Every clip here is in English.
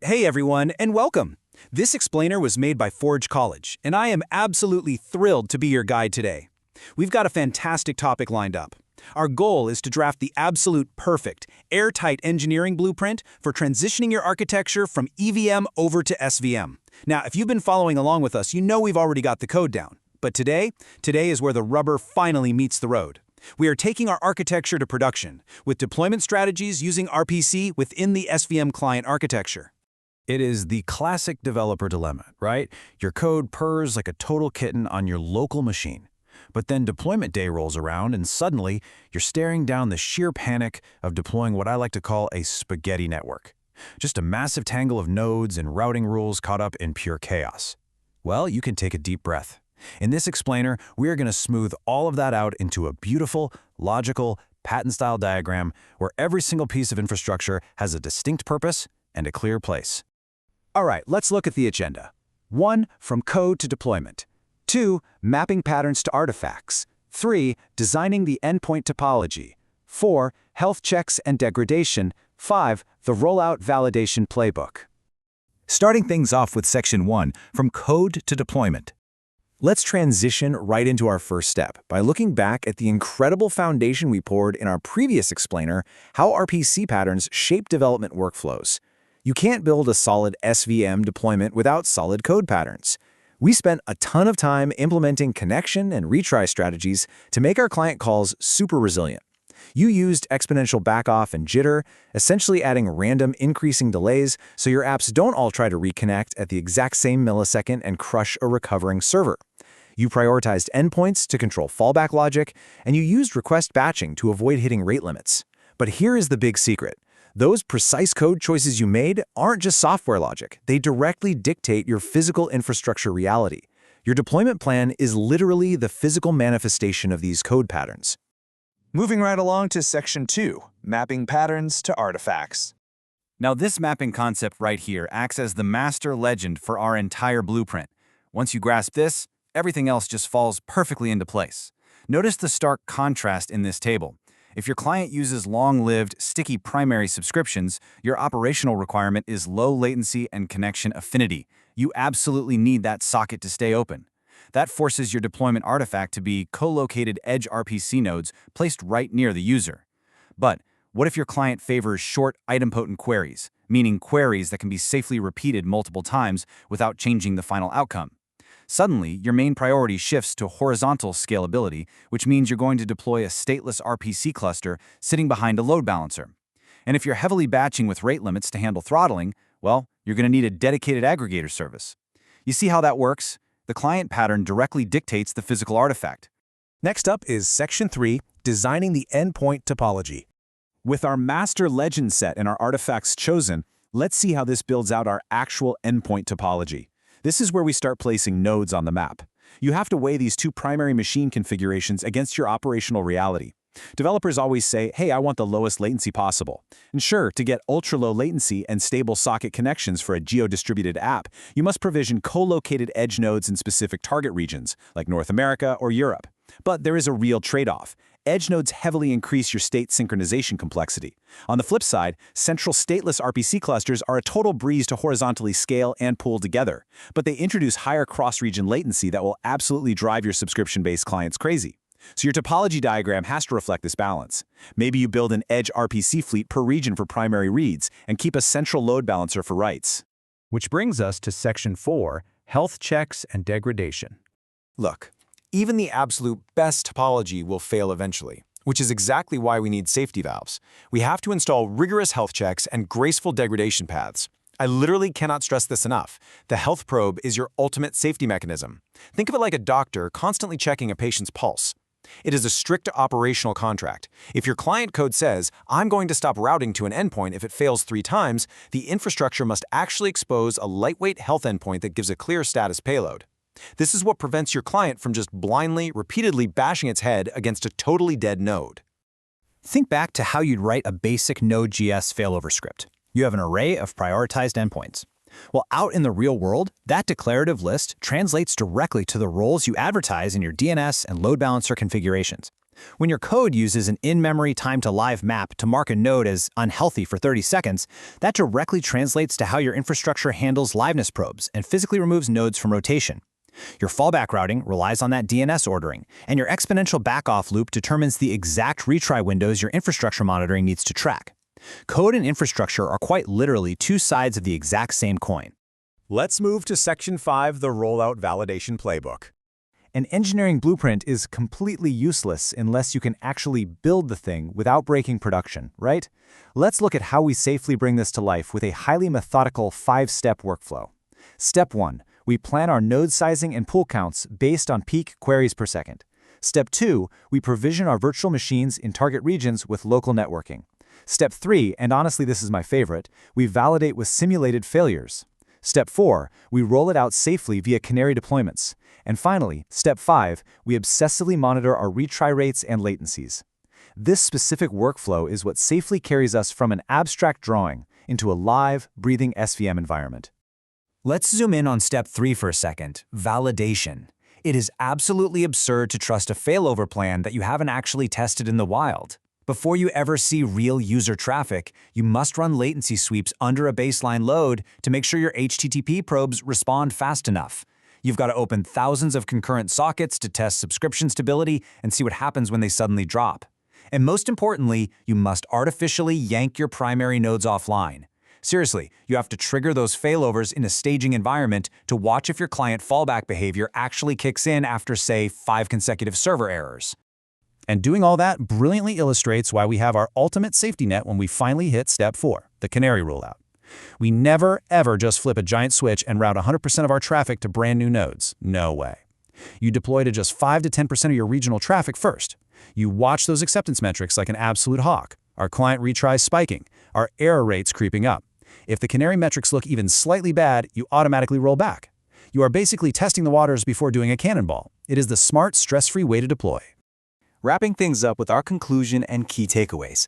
Hey everyone, and welcome! This explainer was made by Forge College, and I am absolutely thrilled to be your guide today. We've got a fantastic topic lined up. Our goal is to draft the absolute perfect, airtight engineering blueprint for transitioning your architecture from EVM over to SVM. Now, if you've been following along with us, you know we've already got the code down. But today is where the rubber finally meets the road. We are taking our architecture to production, with deployment strategies using RPC within the svm-client-architecture. It is the classic developer dilemma, right? Your code purrs like a total kitten on your local machine. But then deployment day rolls around and suddenly you're staring down the sheer panic of deploying what I like to call a spaghetti network. Just a massive tangle of nodes and routing rules caught up in pure chaos. Well, you can take a deep breath. In this explainer, we are going to smooth all of that out into a beautiful, logical, patent-style diagram where every single piece of infrastructure has a distinct purpose and a clear place. All right, let's look at the agenda. 1. From code to deployment. 2. Mapping patterns to artifacts. 3. Designing the endpoint topology. 4. Health checks and degradation. 5. The rollout validation playbook. Starting things off with Section 1, from code to deployment. Let's transition right into our first step by looking back at the incredible foundation we poured in our previous explainer, how RPC patterns shape development workflows. You can't build a solid SVM deployment without solid code patterns. We spent a ton of time implementing connection and retry strategies to make our client calls super resilient. You used exponential backoff and jitter, essentially adding random increasing delays so your apps don't all try to reconnect at the exact same millisecond and crush a recovering server. You prioritized endpoints to control fallback logic, and you used request batching to avoid hitting rate limits. But here is the big secret. Those precise code choices you made aren't just software logic. They directly dictate your physical infrastructure reality. Your deployment plan is literally the physical manifestation of these code patterns. Moving right along to Section 2, mapping patterns to artifacts. Now this mapping concept right here acts as the master legend for our entire blueprint. Once you grasp this, everything else just falls perfectly into place. Notice the stark contrast in this table. If your client uses long-lived, sticky primary subscriptions, your operational requirement is low latency and connection affinity. You absolutely need that socket to stay open. That forces your deployment artifact to be colocated edge RPC nodes placed right near the user. But what if your client favors short, idempotent queries, meaning queries that can be safely repeated multiple times without changing the final outcome? Suddenly, your main priority shifts to horizontal scalability, which means you're going to deploy a stateless RPC cluster sitting behind a load balancer. And if you're heavily batching with rate limits to handle throttling, well, you're going to need a dedicated aggregator service. You see how that works? The client pattern directly dictates the physical artifact. Next up is Section 3, designing the endpoint topology. With our master legend set and our artifacts chosen, let's see how this builds out our actual endpoint topology. This is where we start placing nodes on the map. You have to weigh these two primary machine configurations against your operational reality. Developers always say, hey, I want the lowest latency possible. And sure, to get ultra-low latency and stable socket connections for a geo-distributed app, you must provision co-located edge nodes in specific target regions, like North America or Europe. But there is a real trade-off. Edge nodes heavily increase your state synchronization complexity. On the flip side, central stateless RPC clusters are a total breeze to horizontally scale and pool together, but they introduce higher cross-region latency that will absolutely drive your subscription-based clients crazy. So your topology diagram has to reflect this balance. Maybe you build an edge RPC fleet per region for primary reads and keep a central load balancer for writes. Which brings us to Section 4, health checks and degradation. Look, even the absolute best topology will fail eventually, which is exactly why we need safety valves. We have to install rigorous health checks and graceful degradation paths. I literally cannot stress this enough. The health probe is your ultimate safety mechanism. Think of it like a doctor constantly checking a patient's pulse. It is a strict operational contract. If your client code says, I'm going to stop routing to an endpoint if it fails 3 times, the infrastructure must actually expose a lightweight health endpoint that gives a clear status payload. This is what prevents your client from just blindly, repeatedly bashing its head against a totally dead node. Think back to how you'd write a basic Node.js failover script. You have an array of prioritized endpoints. Well, out in the real world, that declarative list translates directly to the roles you advertise in your DNS and load balancer configurations. When your code uses an in-memory time-to-live map to mark a node as unhealthy for 30 seconds, that directly translates to how your infrastructure handles liveness probes and physically removes nodes from rotation. Your fallback routing relies on that DNS ordering, and your exponential backoff loop determines the exact retry windows your infrastructure monitoring needs to track. Code and infrastructure are quite literally two sides of the exact same coin. Let's move to Section 5, the rollout validation playbook. An engineering blueprint is completely useless unless you can actually build the thing without breaking production, right? Let's look at how we safely bring this to life with a highly methodical 5-step workflow. Step 1. We plan our node sizing and pull counts based on peak queries per second. Step 2. We provision our virtual machines in target regions with local networking. Step 3, and honestly this is my favorite, we validate with simulated failures. Step 4, we roll it out safely via canary deployments. And finally, Step 5, we obsessively monitor our retry rates and latencies. This specific workflow is what safely carries us from an abstract drawing into a live, breathing SVM environment. Let's zoom in on Step 3 for a second, validation. It is absolutely absurd to trust a failover plan that you haven't actually tested in the wild. Before you ever see real user traffic, you must run latency sweeps under a baseline load to make sure your HTTP probes respond fast enough. You've got to open thousands of concurrent sockets to test subscription stability and see what happens when they suddenly drop. And most importantly, you must artificially yank your primary nodes offline. Seriously, you have to trigger those failovers in a staging environment to watch if your client fallback behavior actually kicks in after, say, 5 consecutive server errors. And doing all that brilliantly illustrates why we have our ultimate safety net when we finally hit Step 4, the canary rollout. We never, ever just flip a giant switch and route 100% of our traffic to brand new nodes. No way. You deploy to just 5 to 10% of your regional traffic first. You watch those acceptance metrics like an absolute hawk, our client retries spiking, our error rates creeping up. If the canary metrics look even slightly bad, you automatically roll back. You are basically testing the waters before doing a cannonball. It is the smart, stress-free way to deploy. Wrapping things up with our conclusion and key takeaways.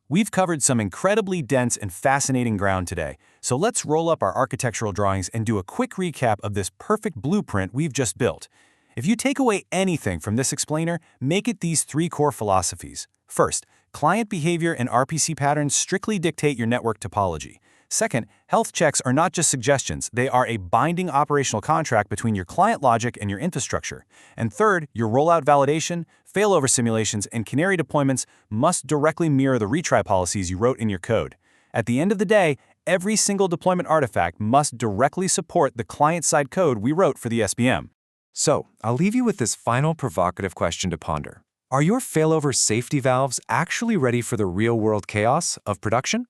We've covered some incredibly dense and fascinating ground today, so let's roll up our architectural drawings and do a quick recap of this perfect blueprint we've just built. If you take away anything from this explainer, make it these 3 core philosophies. First, client behavior and RPC patterns strictly dictate your network topology. Second, health checks are not just suggestions, they are a binding operational contract between your client logic and your infrastructure. And third, your rollout validation, failover simulations, and canary deployments must directly mirror the retry policies you wrote in your code. At the end of the day, every single deployment artifact must directly support the client-side code we wrote for the SVM. So, I'll leave you with this final provocative question to ponder. Are your failover safety valves actually ready for the real-world chaos of production?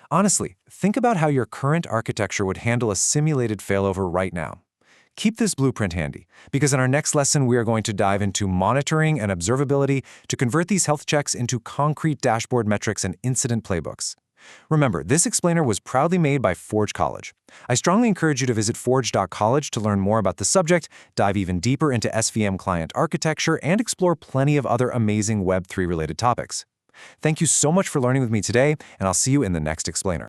Honestly, think about how your current architecture would handle a simulated failover right now. Keep this blueprint handy, because in our next lesson we are going to dive into monitoring and observability to convert these health checks into concrete dashboard metrics and incident playbooks. Remember, this explainer was proudly made by Forge College. I strongly encourage you to visit forge.college to learn more about the subject, dive even deeper into SVM client architecture, and explore plenty of other amazing Web3 related topics. Thank you so much for learning with me today, and I'll see you in the next explainer.